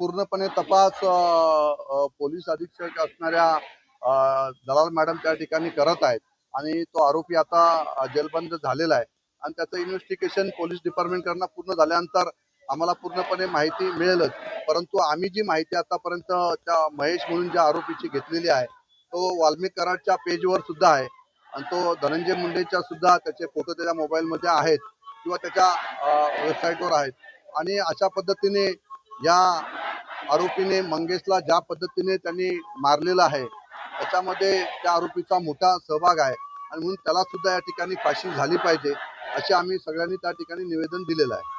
पूर्णपणे तपास पोलीस अधीक्षक असणाऱ्या दलाल मॅडम त्या ठिकाणी करत आहेत आणि तो आरोपी आता जेलबंद झालेला आहे आणि त्याचं इन्व्हेस्टिगेशन पोलीस डिपार्टमेंटकडून पूर्ण झाल्यानंतर आम्हाला पूर्णपणे माहिती मिळेलच। परंतु आम्ही जी माहिती आतापर्यंत त्या महेश म्हणून ज्या आरोपीची घेतलेली आहे तो वाल्मिक कराडच्या पेजवर सुद्धा आहे आणि तो धनंजय मुंडेच्या सुद्धा त्याचे फोटो त्याच्या मोबाईलमध्ये आहेत किंवा त्याच्या वेबसाईटवर आहेत आणि अशा पद्धतीने या आरोपीने मंगेशला ज्या पद्धतीने त्यांनी मारलेला आहे त्याच्यामध्ये त्या आरोपीचा मोठा सहभाग आहे आणि म्हणून त्याला सुद्धा या ठिकाणी फाशी झाली पाहिजे असे आम्ही सगळ्यांनी त्या ठिकाणी निवेदन दिलेलं आहे।